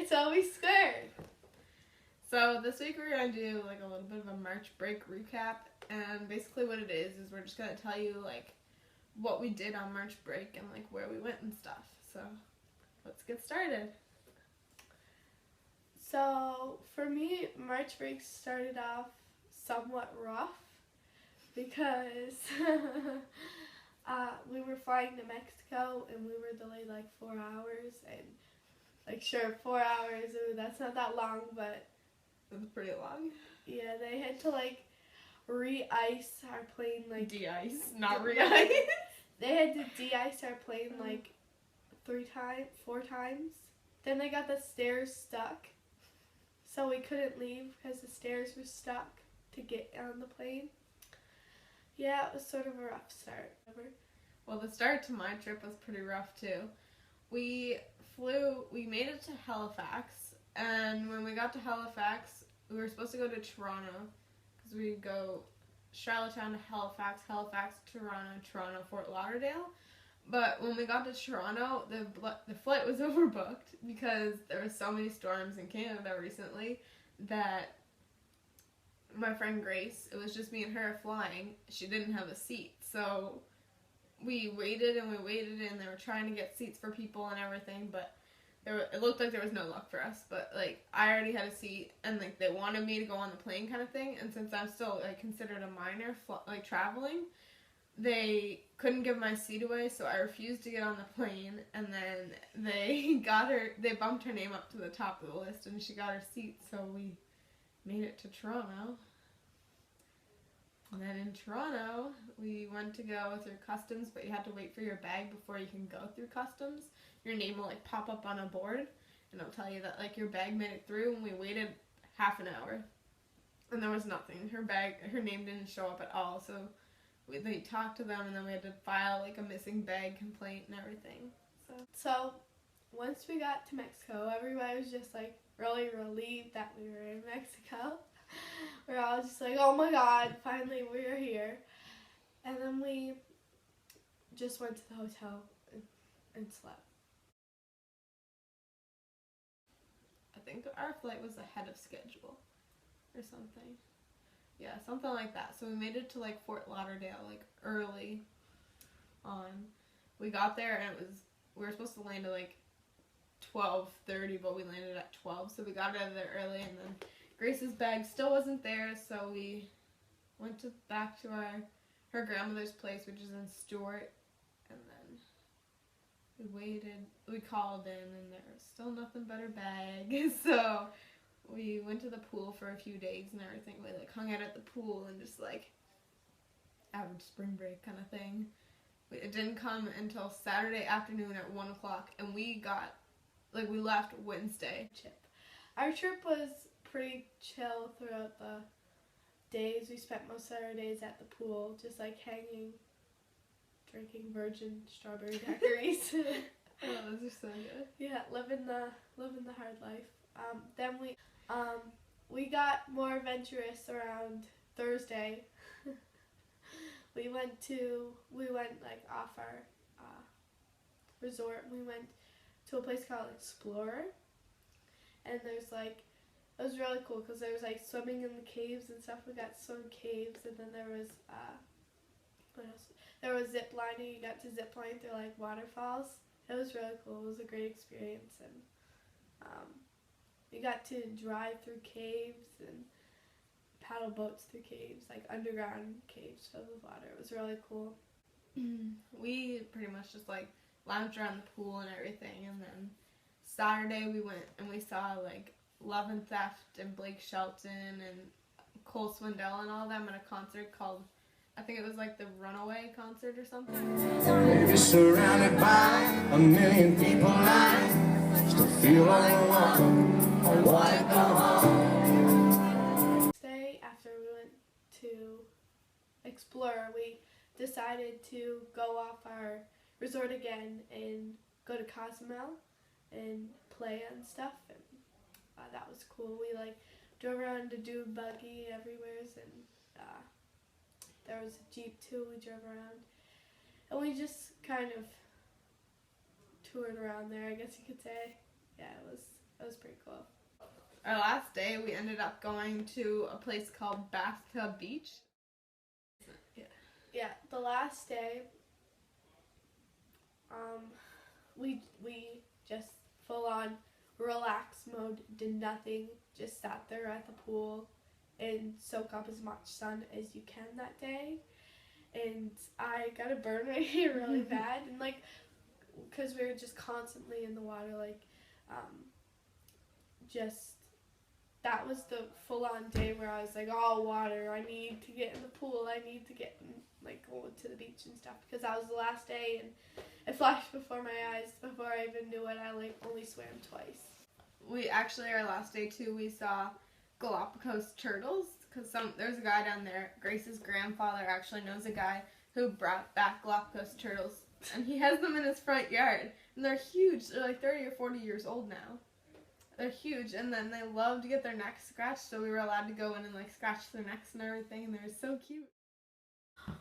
until we scored. So this week we're going to do like a little bit of a March break recap, and basically what it is we're just going to tell you like what we did on March break and like where we went and stuff. So let's get started. So for me, March break started off somewhat rough because we were flying to Mexico and we were delayed like 4 hours, and like sure 4 hours, ooh, that's not that long, but It was pretty long. yeah, they had to like re-ice our plane, like De-ice, not re-ice. They had to de-ice our plane like 4 times. Then they got the stairs stuck, so we couldn't leave because the stairs were stuck to get on the plane. Yeah, it was sort of a rough start. Well, the start to my trip was pretty rough too. We made it to Halifax, and when we got to Halifax, we were supposed to go to Toronto, because we'd go Charlottetown to Halifax, Halifax, Toronto, Fort Lauderdale. But when we got to Toronto, the flight was overbooked because there were so many storms in Canada recently that my friend Grace, it was just me and her flying, she didn't have a seat. So we waited and they were trying to get seats for people and everything, but it looked like there was no luck for us. But like I already had a seat, and like they wanted me to go on the plane kind of thing, and since I'm still like considered a minor like traveling, they couldn't give my seat away, so I refused to get on the plane, and then they bumped her name up to the top of the list, and she got her seat, so we made it to Toronto. And then in Toronto, we went to go through customs, but you had to wait for your bag before you can go through customs. Your name will like pop up on a board, and it'll tell you that like your bag made it through, and we waited half an hour, and there was nothing. Her name didn't show up at all, so they talked to them, and then we had to file like a missing bag complaint and everything. So once we got to Mexico, everybody was just like really relieved that we were in Mexico. We're all just like, oh my god, finally we're here. And then we just went to the hotel and slept. I think our flight was ahead of schedule or something. Yeah, something like that. So we made it to like Fort Lauderdale like early on. We got there and we were supposed to land at like 12:30, but we landed at 12, so we got out of there early, and then Grace's bag still wasn't there, so we went back to her grandmother's place, which is in Stewart, and then we called in, and there was still nothing but her bag, so we went to the pool for a few days and everything. We like hung out at the pool and just like average spring break kind of thing. It didn't come until Saturday afternoon at 1 o'clock, and we left Wednesday. Our trip was pretty chill throughout the days. We spent most of our days at the pool, just like hanging, drinking virgin strawberry daiquiris. Oh, those are so good. Yeah, living the hard life. Then we got more adventurous around Thursday. we went like off our resort. We went to a place called Explorer, and there's like, it was really cool because there was like swimming in the caves and stuff. We got to swim caves, and then there was what else? There was zip lining. You got to zip line through like waterfalls. It was really cool. It was a great experience, and we got to drive through caves and paddle boats through caves, like underground caves filled with water. It was really cool. We pretty much just like lounged around the pool and everything, and then Saturday we went and we saw like Love and Theft and Blake Shelton and Cole Swindell and all of them at a concert called, I think it was like the Runaway concert or something. Maybe surrounded by a million people, I still feel overwhelmed. I want to go home. Day after we went to Explorer, we decided to go off our resort again and go to Cozumel and play and stuff, and that was cool. We like drove around to do buggy everywhere, and there was a Jeep too. We drove around, and we just kind of toured around there, I guess you could say. Yeah, it It was pretty cool. Our last day, we ended up going to a place called Bathtub Beach. Yeah, the last day, we just full on relax mode, did nothing, just sat there at the pool and soak up as much sun as you can that day. And I got a burn right here really bad, and like, because we were just constantly in the water, like, just, that was the full-on day where I was like, oh, water, I need to get in the pool, I need to get, like, go to the beach and stuff, because that was the last day, and it flashed before my eyes. Before I even knew it, I, like, only swam twice. We actually, our last day too, we saw Galapagos turtles, because there's a guy down there, Grace's grandfather actually knows a guy who brought back Galapagos turtles, and he has them in his front yard, and they're huge. They're like 30 or 40 years old now. They're huge, and then they love to get their necks scratched, so we were allowed to go in and like scratch their necks and everything, and they're so cute.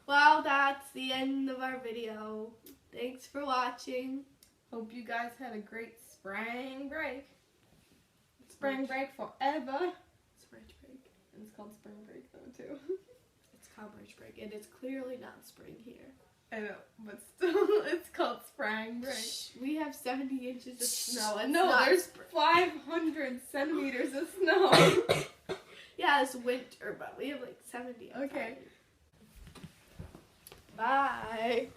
Well, that's the end of our video. Thanks for watching. Hope you guys had a great spring break. Spring break forever. Spring break. And it's called spring break though too. It's called March break, and it's clearly not spring here. I know, but still, it's called spring break. Shh, we have 70 inches of snow. It's No, not there's spring. 500 centimeters of snow. Yeah, it's winter, but we have like 70. Okay. Bye.